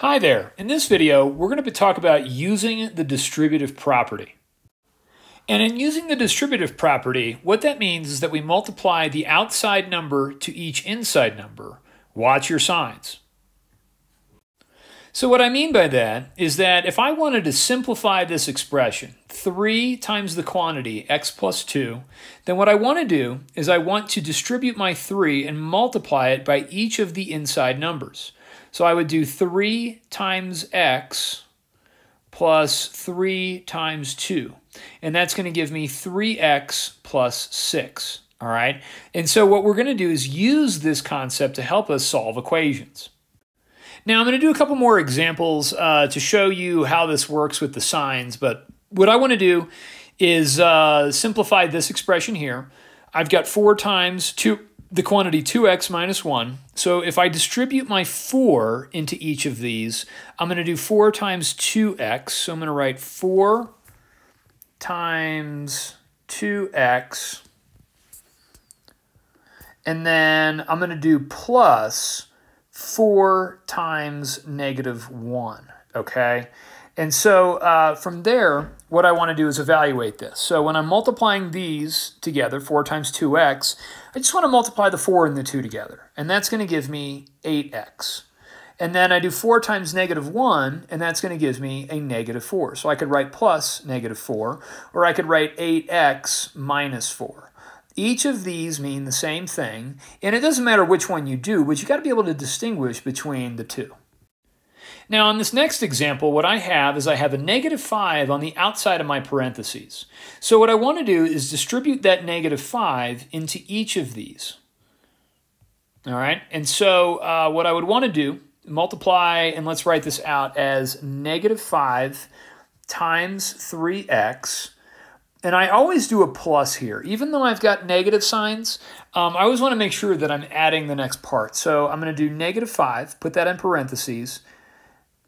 Hi there. In this video, we're going to talk about using the distributive property. And in using the distributive property, what that means is that we multiply the outside number to each inside number. Watch your signs. So what I mean by that is that if I wanted to simplify this expression, 3 times the quantity, x plus 2, then what I want to do is I want to distribute my 3 and multiply it by each of the inside numbers. So I would do 3 times x plus 3 times 2. And that's going to give me 3x plus 6. All right? And so what we're going to do is use this concept to help us solve equations. Now I'm going to do a couple more examples to show you how this works with the signs. But what I want to do is simplify this expression here. I've got 4 times 2. The quantity 2x minus 1. So if I distribute my 4 into each of these, I'm going to do 4 times 2x. So I'm going to write 4 times 2x. And then I'm going to do plus 4 times negative 1. Okay? And so from there, what I want to do is evaluate this. So when I'm multiplying these together, 4 times 2x, I just want to multiply the 4 and the 2 together. And that's going to give me 8x. And then I do 4 times negative 1, and that's going to give me a negative 4. So I could write plus negative 4, or I could write 8x minus 4. Each of these mean the same thing, and it doesn't matter which one you do, but you got to be able to distinguish between the two. Now, on this next example, what I have is I have a negative 5 on the outside of my parentheses. So what I want to do is distribute that negative 5 into each of these. All right? And so what I would want to do, multiply, and let's write this out as negative 5 times 3x. And I always do a plus here. Even though I've got negative signs, I always want to make sure that I'm adding the next part. So I'm going to do negative 5, put that in parentheses,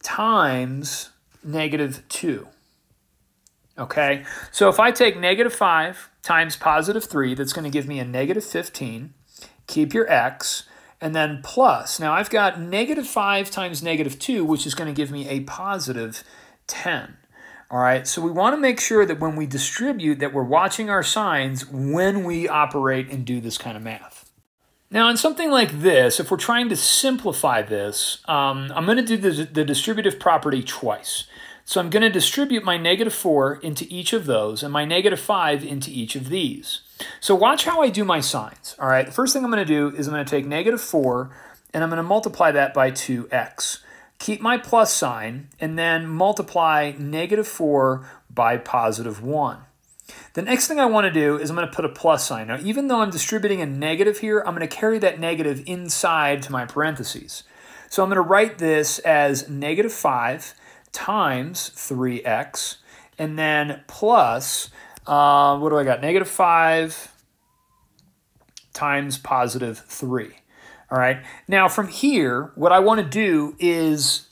times negative 2. Okay, so if I take negative 5 times positive 3, that's going to give me a negative 15. Keep your x, and then plus. Now I've got negative 5 times negative 2, which is going to give me a positive 10. All right, so we want to make sure that when we distribute that we're watching our signs when we operate and do this kind of math. Now, in something like this, if we're trying to simplify this, I'm going to do the distributive property twice. So I'm going to distribute my negative 4 into each of those and my negative 5 into each of these. So watch how I do my signs. All right, the first thing I'm going to do is I'm going to take negative 4 and I'm going to multiply that by 2x. Keep my plus sign and then multiply negative 4 by positive 1. The next thing I want to do is I'm going to put a plus sign. Now, even though I'm distributing a negative here, I'm going to carry that negative inside to my parentheses. So I'm going to write this as negative 5 times 3x, and then plus, what do I got? Negative 5 times positive 3. All right. Now, from here, what I want to do is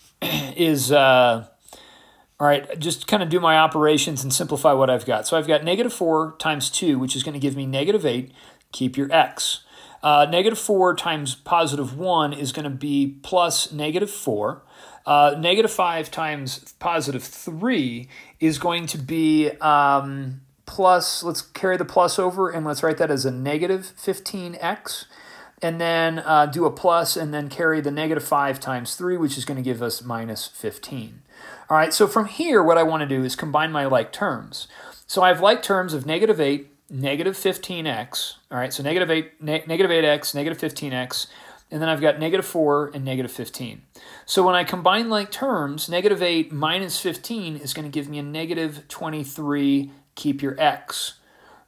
all right, just kind of do my operations and simplify what I've got. So I've got negative 4 times 2, which is going to give me negative 8. Keep your x. Negative 4 times positive 1 is going to be plus negative 4. Negative 5 times positive 3 is going to be plus, let's carry the plus over, and let's write that as a negative 15x. And then do a plus, and then carry the negative 5 times 3, which is going to give us minus 15. All right, so from here, what I want to do is combine my like terms. So I have like terms of negative 8, negative 15x. All right, so negative 8x, negative 15x, and then I've got negative 4 and negative 15. So when I combine like terms, negative 8 minus 15 is going to give me a negative 23, keep your x.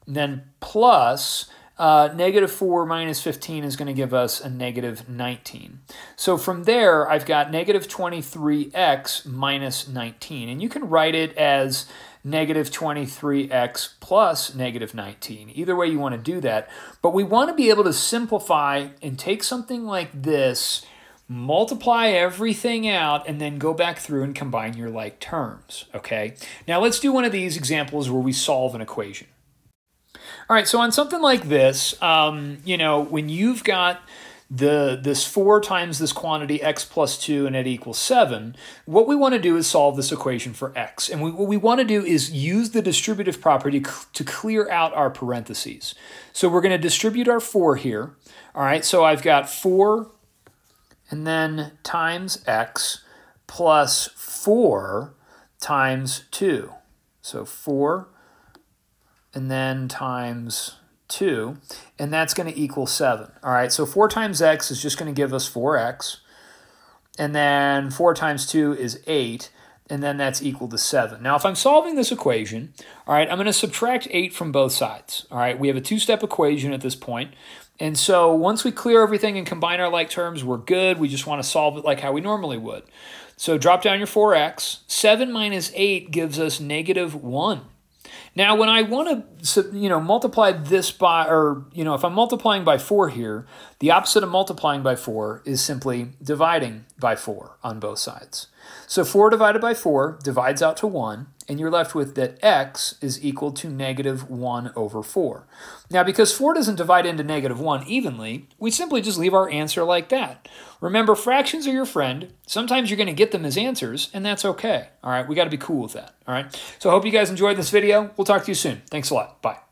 And then plus negative 4 minus 15 is going to give us a negative 19. So from there, I've got negative 23x minus 19. And you can write it as negative 23x plus negative 19. Either way you want to do that. But we want to be able to simplify and take something like this, multiply everything out, and then go back through and combine your like terms. Okay? Now let's do one of these examples where we solve an equation. All right, so on something like this, you know, when you've got this 4 times this quantity x plus 2 and it equals 7, what we want to do is solve this equation for x. And what we want to do is use the distributive property to clear out our parentheses. So we're going to distribute our 4 here. All right, so I've got 4 and then times x plus 4 times 2. So 4 and then times 2, and that's going to equal 7. All right, so 4 times x is just going to give us 4x, and then 4 times 2 is 8, and then that's equal to 7. Now, if I'm solving this equation, all right, I'm going to subtract 8 from both sides. All right, we have a two-step equation at this point, and so once we clear everything and combine our like terms, we're good. We just want to solve it like how we normally would. So drop down your 4x. 7 minus 8 gives us -1. Now, when I want to, multiply this by, or, if I'm multiplying by 4 here, the opposite of multiplying by 4 is simply dividing by 4 on both sides. So 4 divided by 4 divides out to 1, and you're left with that x is equal to -1 over 4. Now, because 4 doesn't divide into -1 evenly, we simply just leave our answer like that. Remember, fractions are your friend. Sometimes you're going to get them as answers, and that's okay. All right, we got to be cool with that. All right, so I hope you guys enjoyed this video. We'll talk to you soon. Thanks a lot. Bye.